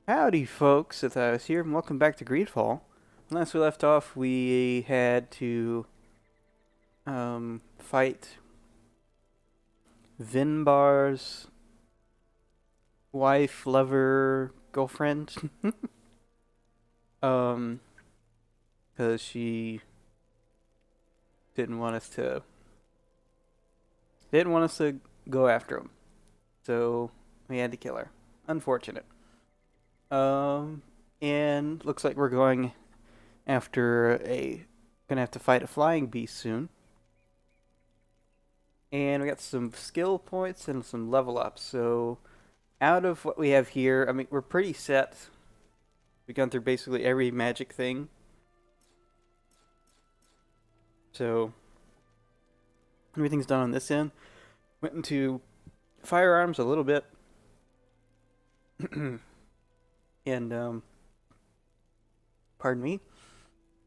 Howdy, folks. It's here, and welcome back to Greedfall. Last we left off, we had to fight Vinbarr's wife, lover, girlfriend. um, because she didn't want us to go after him, so we had to kill her. Unfortunate. Um, and looks like we're gonna have to fight a flying beast soon. And we got some skill points and some level ups. So out of what we have here, I mean, we're pretty set. We've gone through basically every magic thing. So everything's done on this end. Went into firearms a little bit. and pardon me.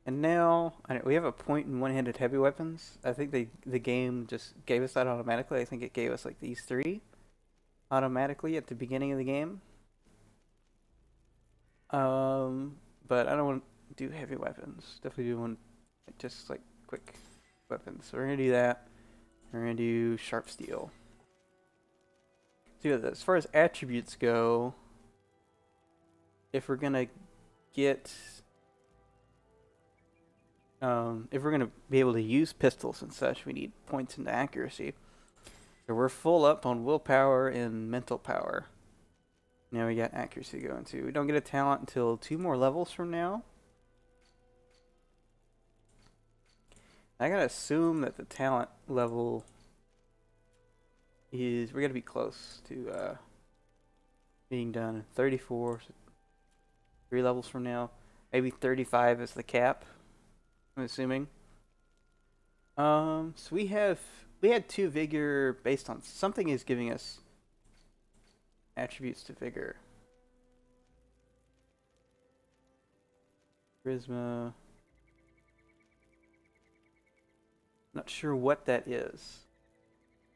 And now we have a point in one-handed heavy weapons. I think the game just gave us that automatically. I think it gave us like these three automatically at the beginning of the game. But I don't want to do heavy weapons. Definitely do want just like quick weapons. So we're gonna do that. We're gonna do sharp steel. So as far as attributes go, if we're gonna get, if we're gonna be able to use pistols and such, we need points into accuracy. So we're full up on willpower and mental power. Now we got accuracy going too. We don't get a talent until 2 more levels from now. I gotta assume that the talent level is, we're gonna be close to being done. 34, so 3 levels from now. Maybe 35 is the cap, I'm assuming. So we had 2 vigor based on something is giving us attributes to vigor. Charisma. Not sure what that is,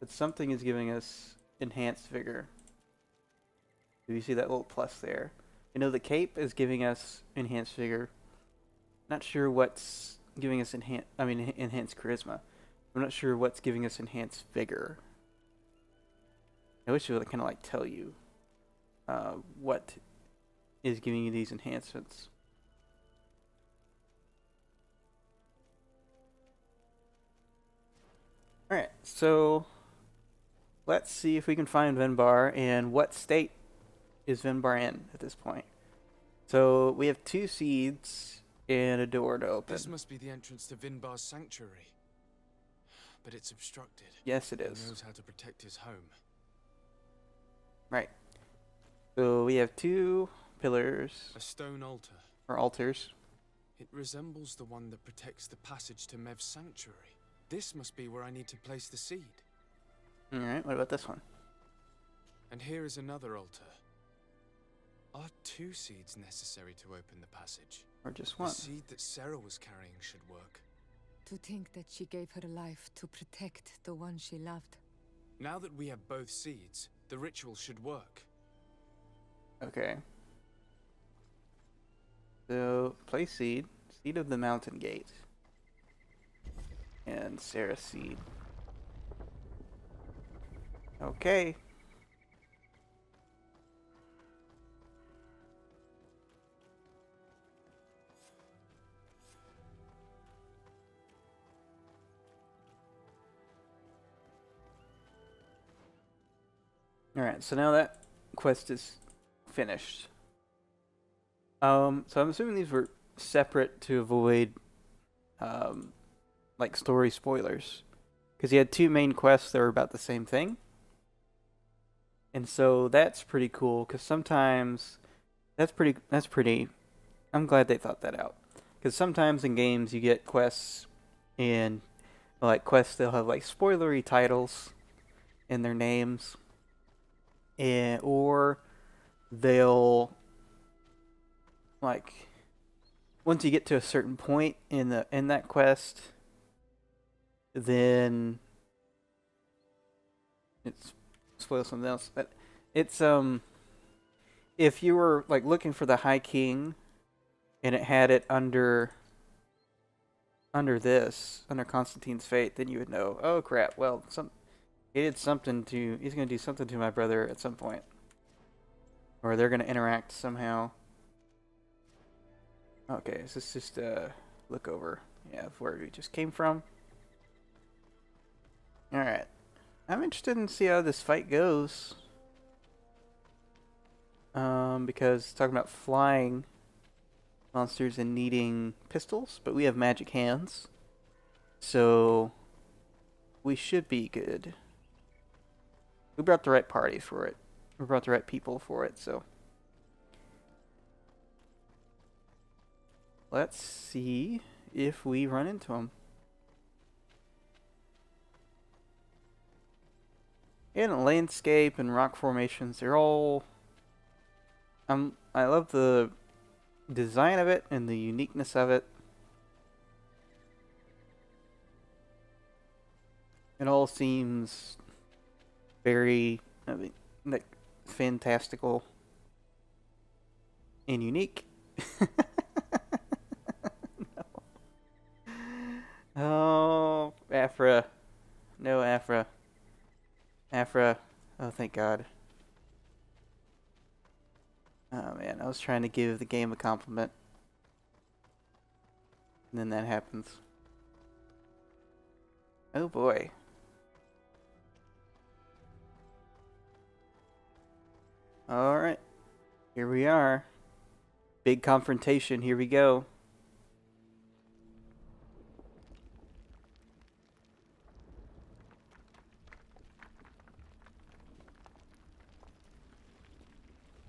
but something is giving us enhanced vigor. Do you see that little plus there? You know, the cape is giving us enhanced vigor. Not sure what's giving us enhanced charisma. I'm not sure what's giving us enhanced vigor. I wish it would kind of like tell you what is giving you these enhancements. Alright, so let's see if we can find Vinbarr and what state is Vinbarr in at this point. So we have 2 seeds and a door to open. This must be the entrance to Vinbarr's sanctuary. But it's obstructed. Yes, it is. He knows how to protect his home. Right. So we have 2 pillars. A stone altar. Or altars. It resembles the one that protects the passage to Mev's sanctuary. This must be where I need to place the seed. Alright, what about this one? And here is another altar. Are 2 seeds necessary to open the passage? Or just one? The seed that Sarah was carrying should work. To think that she gave her life to protect the one she loved. Now that we have both seeds, the ritual should work. Okay. So, place seed. Seed of the mountain gate. And Sarah's seed. Okay. Alright, so now that quest is finished. So I'm assuming these were separate to avoid like story spoilers, because he had 2 main quests that were about the same thing, and so that's pretty cool. Because sometimes that's pretty. I'm glad they thought that out, because sometimes in games you get quests, and like quests they'll have like spoilery titles in their names, and or they'll like once you get to a certain point in that quest, then it spoils something else. But it's if you were like looking for the High King and it had it under under Constantine's fate, then you would know, oh crap, well, he's gonna do something to my brother at some point. Or they're gonna interact somehow. Okay, so this is just a look over, yeah, of where we just came from. Alright. I'm interested in see how this fight goes. Because talking about flying monsters and needing pistols, but we have magic hands. So we should be good. We brought the right party for it. We brought the right people for it, so let's see if we run into them. And landscape and rock formations, they're all I love the design of it and the uniqueness of it. It all seems very, like fantastical and unique. No. Oh, Afra. No, Afra. Afra. Oh, thank God. Oh, man. I was trying to give the game a compliment. And then that happens. Oh, boy. Alright. Here we are. Big confrontation. Here we go.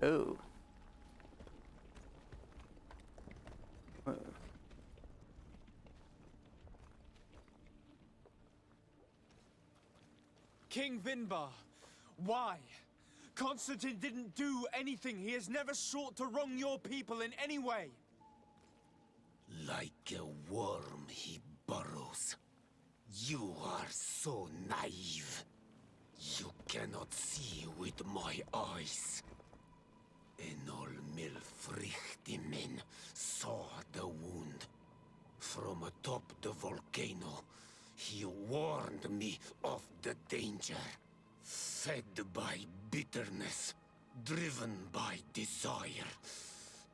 Oh. Whoa. King Vinbarr, why? Constantine didn't do anything. He has never sought to wrong your people in any way. Like a worm he burrows. You are so naive. You cannot see with my eyes. Enol Milfrichtimen saw the wound. From atop the volcano, he warned me of the danger. Fed by bitterness, driven by desire,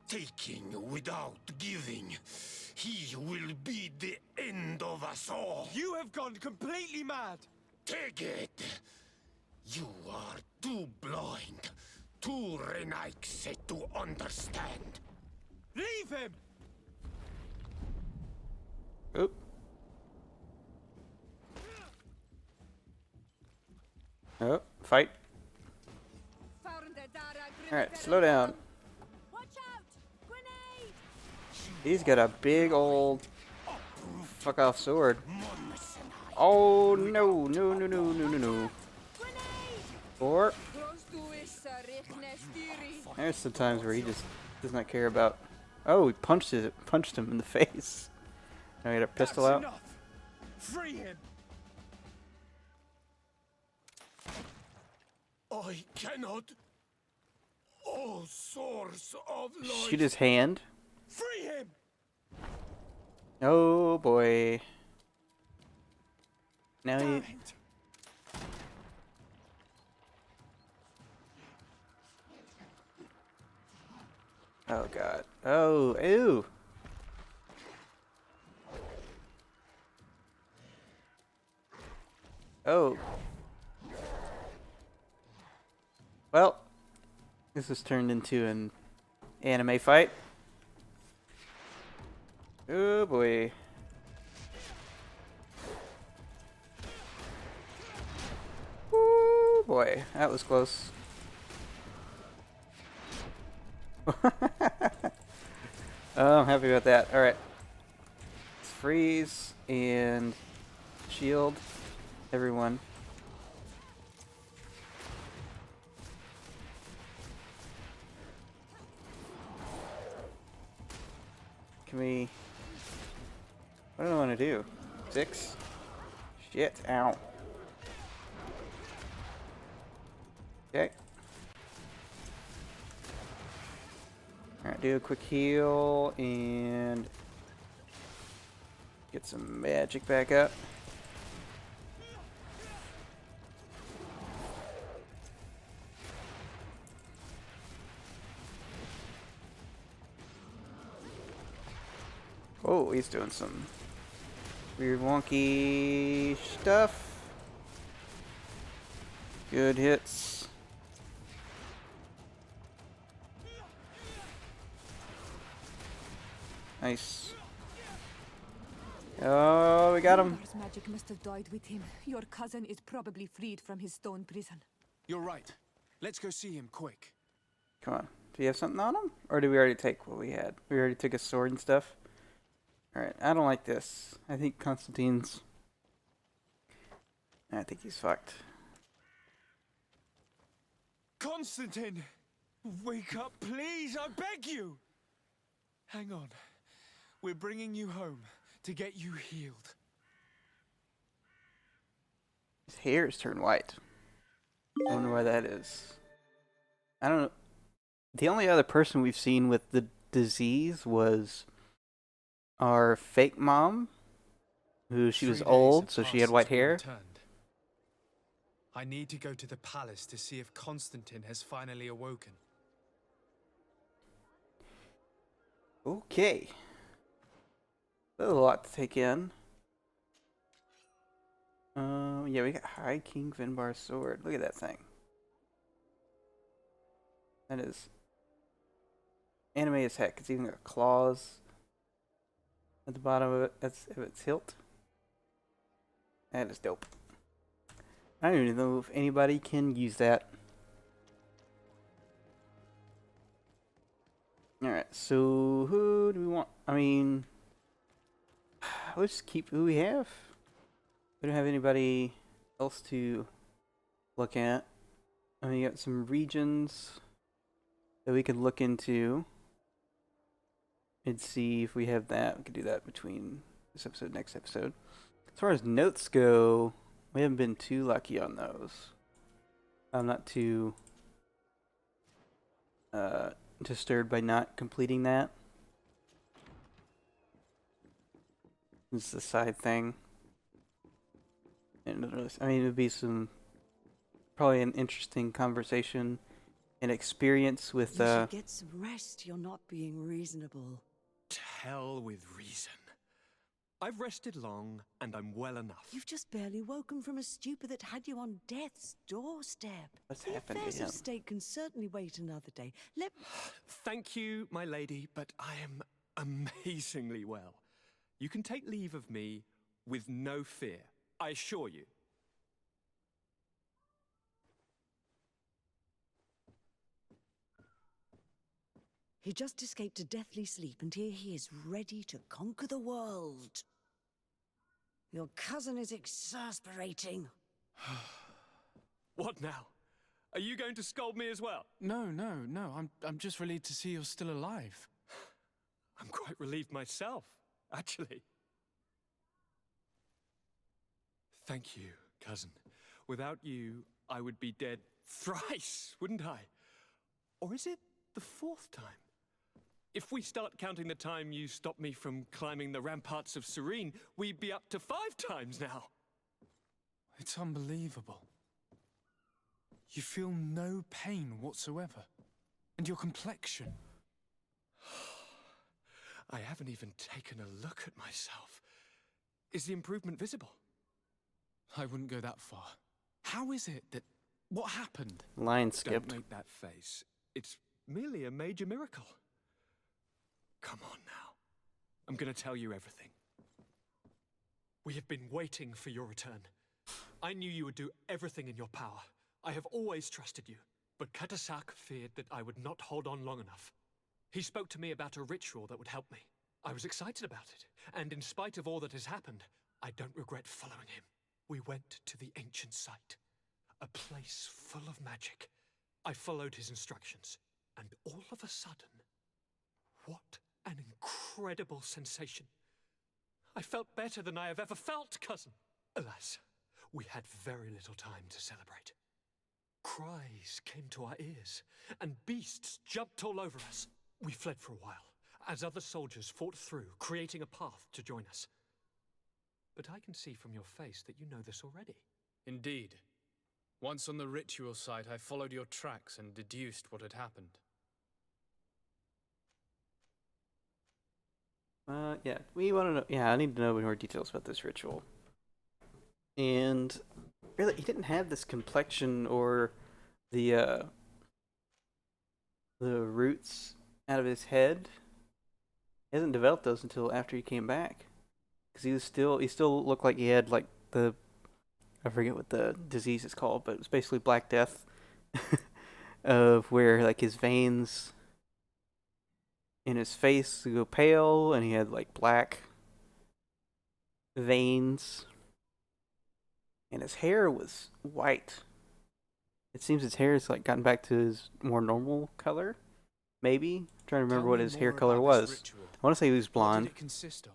taking without giving, he will be the end of us all. You have gone completely mad. Take it! You are too blind, too renaixed to understand. Leave him! Oop. Oh, fight. Alright, slow down. Watch out! Grenade! He's got a big old fuck off sword. Oh no, no, no, no, no, no, no. Or there's some times where he just does not care about. Oh, he punched him in the face. Now he got a pistol That's out. enough. Free him! I cannot. Oh, source of life. Shoot his hand. Free him! Oh boy. Now Damn he. it! Oh god. Oh, ew. Oh. Well, this has turned into an anime fight. Oh boy. Oh boy, that was close. Oh, I'm happy about that. Alright. Let's freeze and shield everyone. Can we... What do I want to do? 6? Shit, ow. Okay. Alright, do a quick heal and get some magic back up. Oh, he's doing some weird wonky stuff. Good hits. Nice. Oh, we got him. Vinbarr's magic must have died with him. Your cousin is probably freed from his stone prison. You're right. Let's go see him quick. Come on. Do you have something on him? Or did we already take what we had? We already took his sword and stuff. Alright, I don't like this. I think Constantine's... I think he's fucked. Constantine! Wake up, please! I beg you! Hang on. We're bringing you home to get you healed. His hair is turned white. I don't know why that is. I don't know. The only other person we've seen with the disease was our fake mom, who she was 3 days old, have so she passed had white since we hair. returned. I need to go to the palace to see if Constantine has finally awoken. Okay. That's a lot to take in. Yeah, we got High King Vinbarr's sword. Look at that thing. That is anime as heck. It's even got claws at the bottom of it. That's of its hilt. That is dope. I don't even know if anybody can use that. Alright, so who do we want? I mean, let's keep who we have. We don't have anybody else to look at. I mean, you got some regions that we could look into and see if we have that. We could do that between this episode and next episode. As far as notes go, we haven't been too lucky on those. I'm not too disturbed by not completing that. This is the side thing. And I mean, it would be probably an interesting conversation and experience with You should get some rest. You're not being reasonable. To hell with reason. I've rested long, and I'm well enough. You've just barely woken from a stupor that had you on death's doorstep. What's The happened to affairs him? of state can certainly wait another day. Thank you, my lady, but I am amazingly well. You can take leave of me with no fear, I assure you. He just escaped a deathly sleep, and here he is, ready to conquer the world. Your cousin is exasperating. What now? Are you going to scold me as well? No. I'm just relieved to see you're still alive. I'm quite relieved myself, actually. Thank you, cousin. Without you, I would be dead thrice, wouldn't I? Or is it the fourth time? If we start counting the time you stopped me from climbing the ramparts of Serene, we'd be up to 5 times now. It's unbelievable. You feel no pain whatsoever. And your complexion. I haven't even taken a look at myself. Is the improvement visible? I wouldn't go that far. How is it that... What happened? Line skipped. Don't make that face. It's merely a major miracle. Come on now. I'm going to tell you everything. We have been waiting for your return. I knew you would do everything in your power. I have always trusted you. But Katasak feared that I would not hold on long enough. He spoke to me about a ritual that would help me. I was excited about it. And in spite of all that has happened, I don't regret following him. We went to the ancient site. A place full of magic. I followed his instructions. And all of a sudden, what an incredible sensation. I felt better than I have ever felt, cousin. Alas, we had very little time to celebrate. Cries came to our ears, and beasts jumped all over us. We fled for a while, as other soldiers fought through, creating a path to join us. But I can see from your face that you know this already. Indeed. Once on the ritual site, I followed your tracks and deduced what had happened. Yeah, we want to know. Yeah, I need to know more details about this ritual. And really, he didn't have this complexion or the roots out of his head. He hasn't developed those until after he came back, because he still looked like he had like I forget what the disease is called, but it's basically Black Death, of where like his veins in his face go pale, and he had like black veins, and his hair was white. It seems his hair has like gotten back to his more normal color. Maybe. I'm trying to remember what his hair color was. I want to say he was blonde. What did it consist of?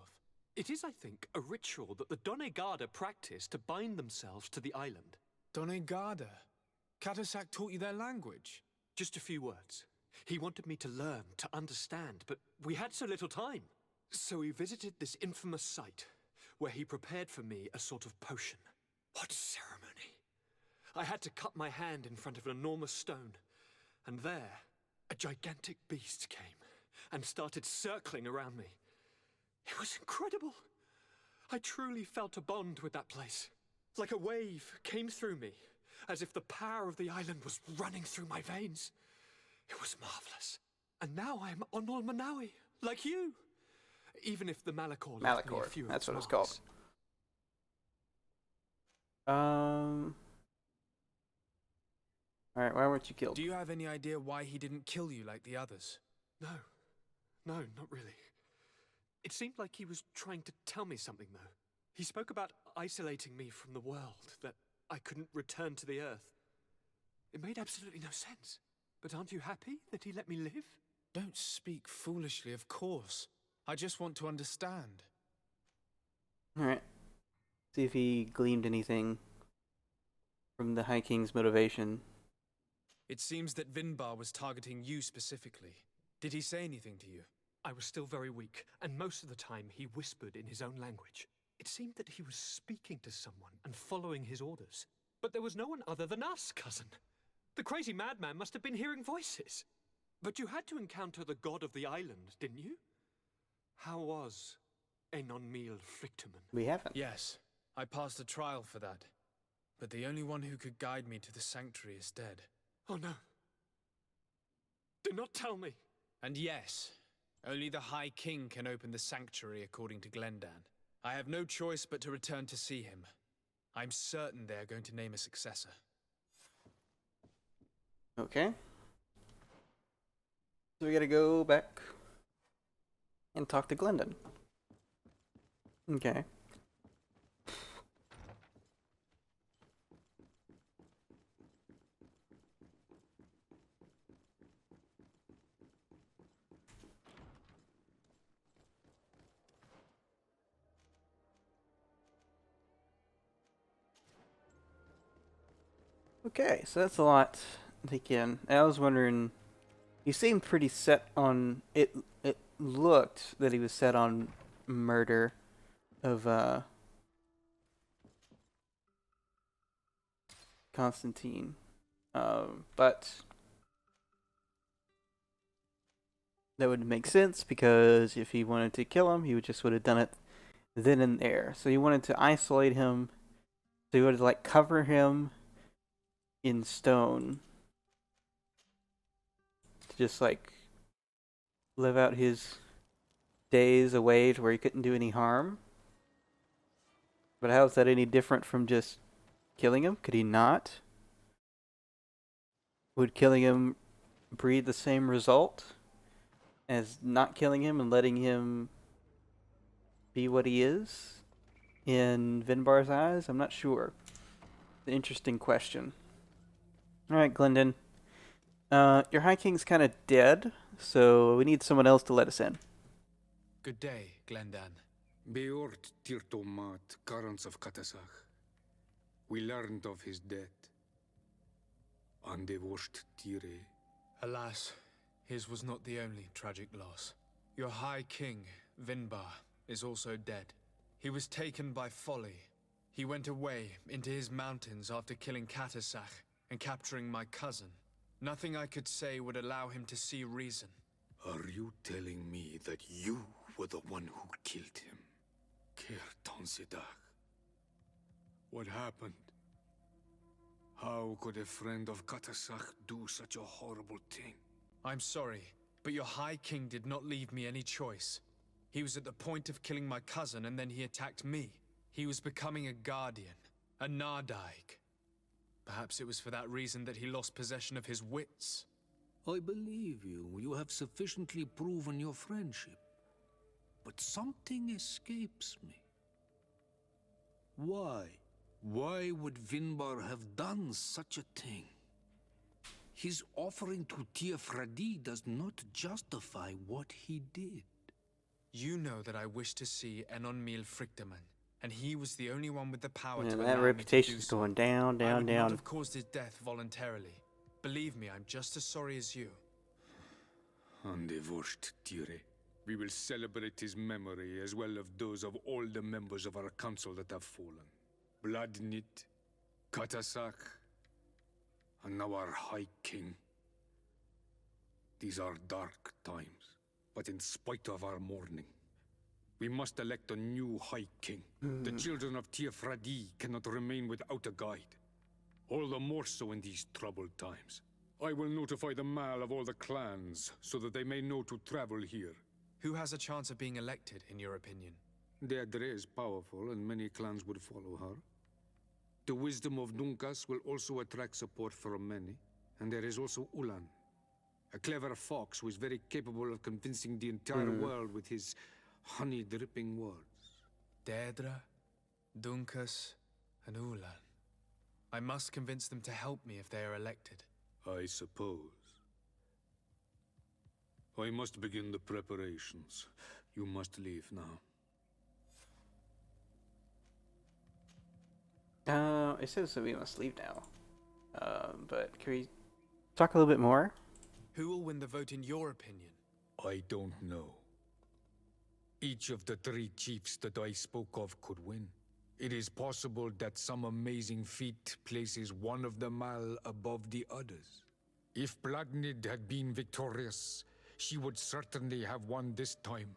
It is, I think, a ritual that the Donegada practice to bind themselves to the island. Donegada. Katasak taught you their language? Just a few words. He wanted me to learn, to understand, but we had so little time. So we visited this infamous site, where he prepared for me a sort of potion. What ceremony! I had to cut my hand in front of an enormous stone, and there, a gigantic beast came and started circling around me. It was incredible. I truly felt a bond with that place. Like a wave came through me, as if the power of the island was running through my veins. It was marvelous. And now I am Onol Manawi, like you. Even if the Malachor left me a few that's of what its it's called. marks. Alright, why weren't you killed? Do you have any idea why he didn't kill you like the others? No, not really. It seemed like he was trying to tell me something, though. He spoke about isolating me from the world, that I couldn't return to the Earth. It made absolutely no sense. But aren't you happy that he let me live? Don't speak foolishly, of course. I just want to understand. Alright. See if he gleaned anything from the High King's motivation. It seems that Vinbarr was targeting you specifically. Did he say anything to you? I was still very weak, and most of the time he whispered in his own language. It seemed that he was speaking to someone and following his orders. But there was no one other than us, cousin. The crazy madman must have been hearing voices. But you had to encounter the god of the island, didn't you? How was Enon Mil Frictumen? We haven't. Yes, I passed a trial for that. But the only one who could guide me to the sanctuary is dead. Oh no. Do not tell me. And yes, only the High King can open the sanctuary according to Glendan. I have no choice but to return to see him. I'm certain they are going to name a successor. Okay. So we gotta go back and talk to Glendon. Okay. Okay, so that's a lot to take in. I was wondering, you seemed pretty set on it. It looked that he was set on murder of Constantine, but that would make sense because if he wanted to kill him, he would have done it then and there. So he wanted to isolate him. So he would like cover him in stone to just like live out his days away to where he couldn't do any harm. But how is that any different from just killing him? Could he not? Would killing him breed the same result as not killing him and letting him be what he is in Vinbarr's eyes? I'm not sure. It's an interesting question. Alright, Glendon. Your High King's kind of dead, so we need someone else to let us in. Good day, Glendan. Beort Tirtomat, Garants of Katasach. We learned of his death. Andevosht Tire. Alas, his was not the only tragic loss. Your High King, Vinbarr, is also dead. He was taken by folly. He went away into his mountains after killing Katasach and capturing my cousin. Nothing I could say would allow him to see reason. Are you telling me that you were the one who killed him? Kertonsidach. What happened? How could a friend of Katasach do such a horrible thing? I'm sorry, but your High King did not leave me any choice. He was at the point of killing my cousin, and then he attacked me. He was becoming a guardian, a Nardaig. Perhaps it was for that reason that he lost possession of his wits. I believe you. You have sufficiently proven your friendship. But something escapes me. Why? Why would Vinbarr have done such a thing? His offering to Tiafradi does not justify what he did. You know that I wish to see Enonmil Frichtemann, and he was the only one with the power Man, to that allow me to do reputation's so. going down, I down, would down. not have caused his death voluntarily. Believe me, I'm just as sorry as you. Undivorced Tire. We will celebrate his memory as well as those of all the members of our council that have fallen. Bloodnit, Katasach, and now our High King. These are dark times, but in spite of our mourning, we must elect a new High King. The children of Tiafradi cannot remain without a guide. All the more so in these troubled times. I will notify the Mal of all the clans, so that they may know to travel here. Who has a chance of being elected, in your opinion? Deirdre is powerful, and many clans would follow her. The wisdom of Dunkas will also attract support from many, and there is also Ulan, a clever fox who is very capable of convincing the entire world with his honey-dripping words. Deirdre, Dunkas, and Ulan. I must convince them to help me if they are elected. I suppose. I must begin the preparations. You must leave now. It says that we must leave now. But can we talk a little bit more? Who will win the vote in your opinion? I don't know. Each of the three chiefs that I spoke of could win. It is possible that some amazing feat places one of the Mal above the others. If Blagnid had been victorious, she would certainly have won this time.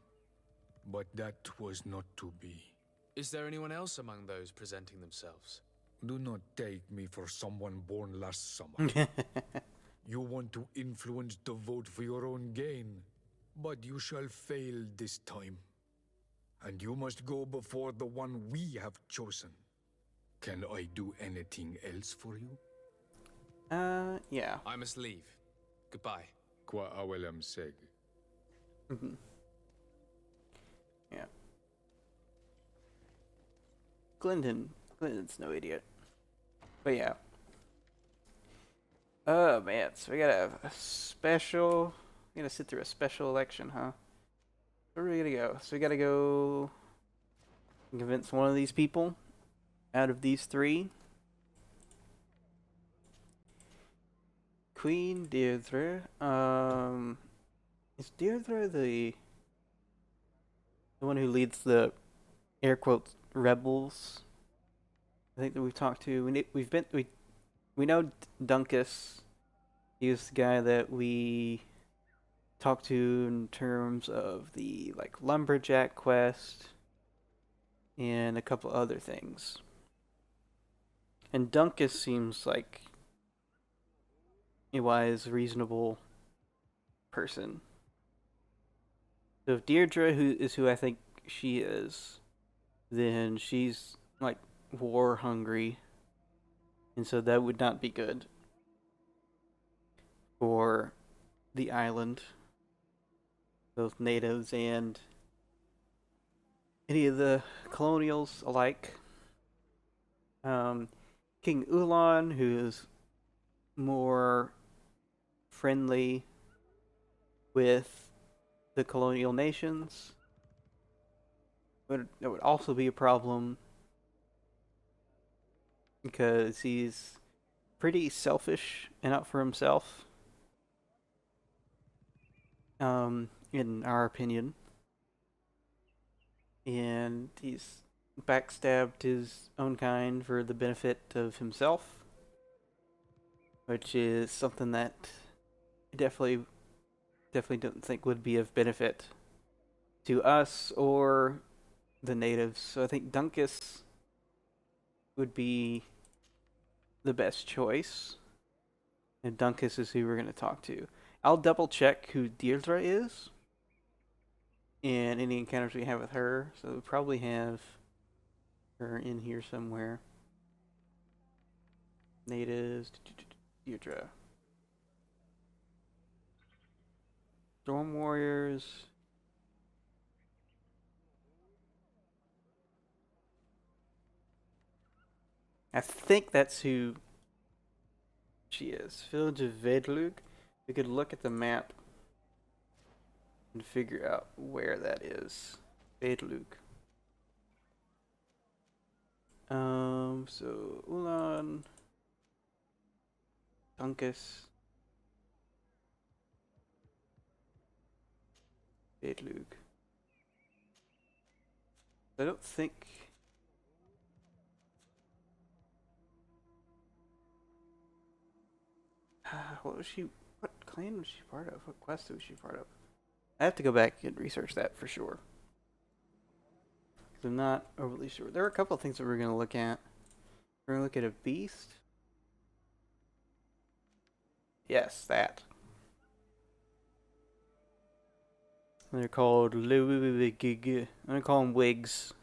But that was not to be. Is there anyone else among those presenting themselves? Do not take me for someone born last summer. You want to influence the vote for your own gain, but you shall fail this time. And you must go before the one we have chosen. Can I do anything else for you? Yeah. I must leave. Goodbye. Qua awelem seg. Yeah. Glendon's no idiot. But yeah. Oh man, so we gotta have a special. We gotta sit through a special election, huh? Where are we gonna go? So we gotta go convince one of these people out of these three. Queen Deirdre. Is Deirdre the one who leads the air quotes rebels? I think that we've talked to. We know Dunkus. He was the guy that we talked to in terms of the lumberjack quest and a couple other things. And Dunkus seems like a wise, reasonable person. So if Deirdre who I think she is, then she's war hungry. And so that would not be good for the island, both natives and any of the colonials alike. King Ulan, who is more friendly with the colonial nations, that would also be a problem because he's pretty selfish and out for himself. in our opinion. And he's backstabbed his own kind for the benefit of himself, which is something that I definitely don't think would be of benefit to us or the natives. So I think Dunkus would be the best choice. And Dunkus is who we're going to talk to. I'll double check who Deirdre is and any encounters we have with her. So we probably have her in here somewhere. Natives, Deirdre. Storm Warriors. I think that's who she is. Village of Vedlug. We could look at the map and figure out where that is. Vedlug. So Ulan, Dunkus, Vedlug. I don't think. What was she? What clan was she part of? What quest was she part of? I have to go back and research that for sure. I'm not overly sure. There are a couple of things that we're going to look at. We're going to look at a beast. Yes, that. They're called I'm going to call them wigs.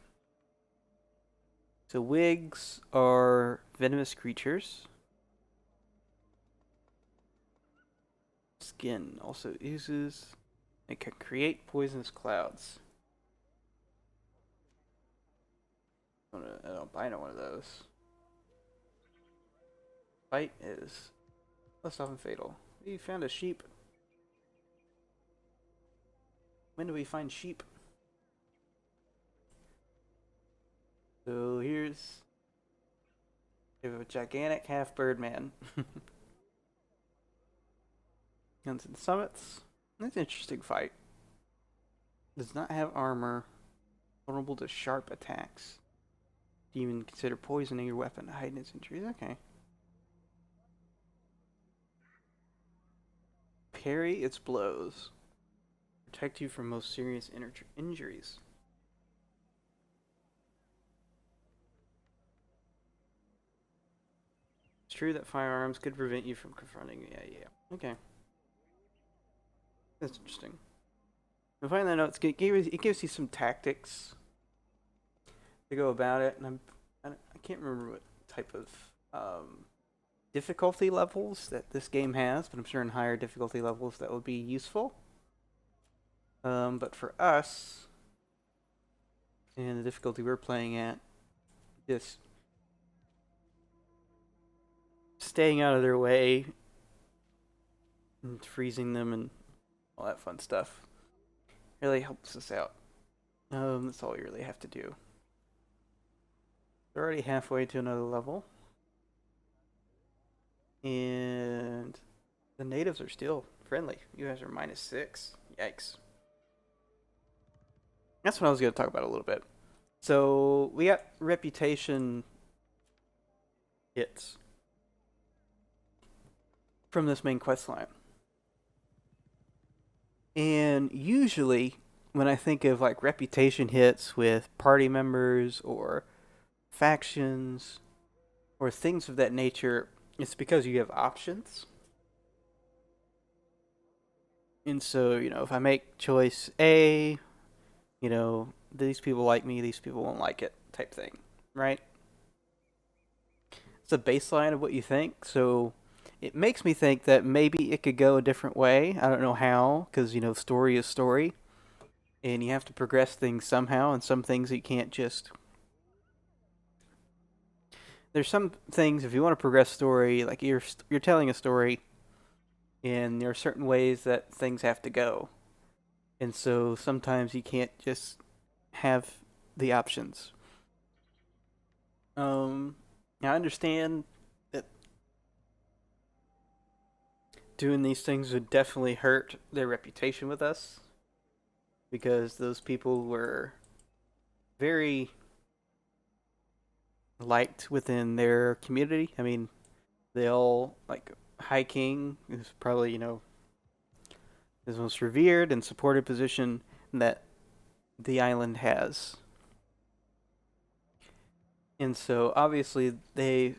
So wigs are venomous creatures. Skin also oozes. It can create poisonous clouds. I don't buy no one of those. Fight is less often fatal. We found a sheep. When do we find sheep? So here's a gigantic half bird man. Guns and summits. That's an interesting fight. Does not have armor. Vulnerable to sharp attacks. Do you even consider poisoning your weapon to heighten its injuries? Okay. Parry its blows. Protect you from most serious injuries. It's true that firearms could prevent you from confronting. Yeah. Okay. That's interesting. I find that out. It gives you some tactics to go about it, and I can't remember what type of difficulty levels that this game has, but I'm sure in higher difficulty levels that would be useful. But for us, and the difficulty we're playing at, just staying out of their way and freezing them and all that fun stuff really helps us out. That's all we really have to do. We're already halfway to another level. And the natives are still friendly. You guys are -6. Yikes. That's what I was going to talk about a little bit. So we got reputation hits from this main quest line. And usually when I think of like reputation hits with party members or factions or things of that nature, it's because you have options. And so, if I make choice A, these people like me, these people won't like it type thing, right? It's a baseline of what you think, so it makes me think that maybe it could go a different way. I don't know how, because, story is story, and you have to progress things somehow, and some things you can't just... There's some things, if you want to progress story, like you're telling a story, and there are certain ways that things have to go. And so sometimes you can't just have the options. I understand that doing these things would definitely hurt their reputation with us, because those people were very liked within their community. I mean, they all, like, High King is probably, his most revered and supported position that the island has. And so obviously the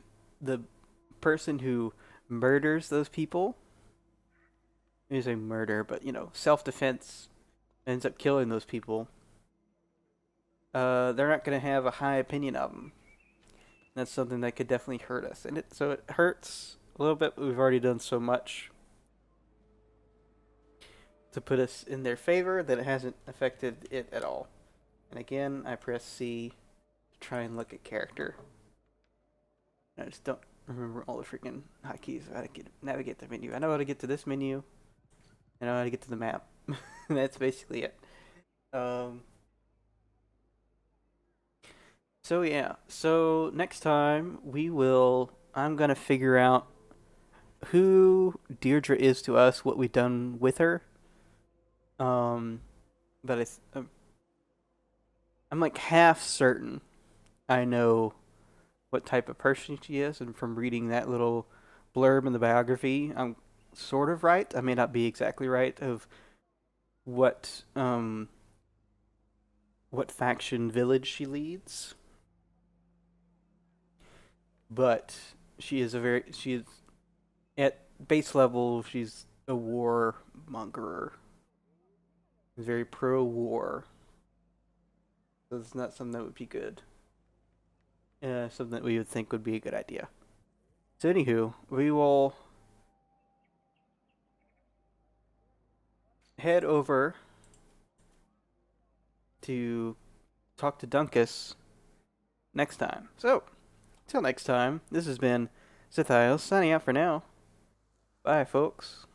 person who murders those people, is a murder, but self-defense, ends up killing those people. They're not going to have a high opinion of them. That's something that could definitely hurt us, and it hurts a little bit. But we've already done so much to put us in their favor that it hasn't affected it at all. And again, I press C to try and look at character. I just don't remember all the freaking hotkeys of how to navigate the menu. I know how to get to this menu. I know how to get to the map. That's basically it. So yeah. So next time I'm gonna figure out who Deirdre is to us, what we've done with her. But I'm like half certain I know what type of person she is, and from reading that little blurb in the biography, I'm sort of right. I may not be exactly right of what faction village she leads, but she is at base level. She's a warmonger. Very pro-war. So it's not something that would be good. Something that we would think would be a good idea. So anywho, we will head over to talk to Dunkus next time. So, till next time, this has been Sithios signing out for now. Bye, folks.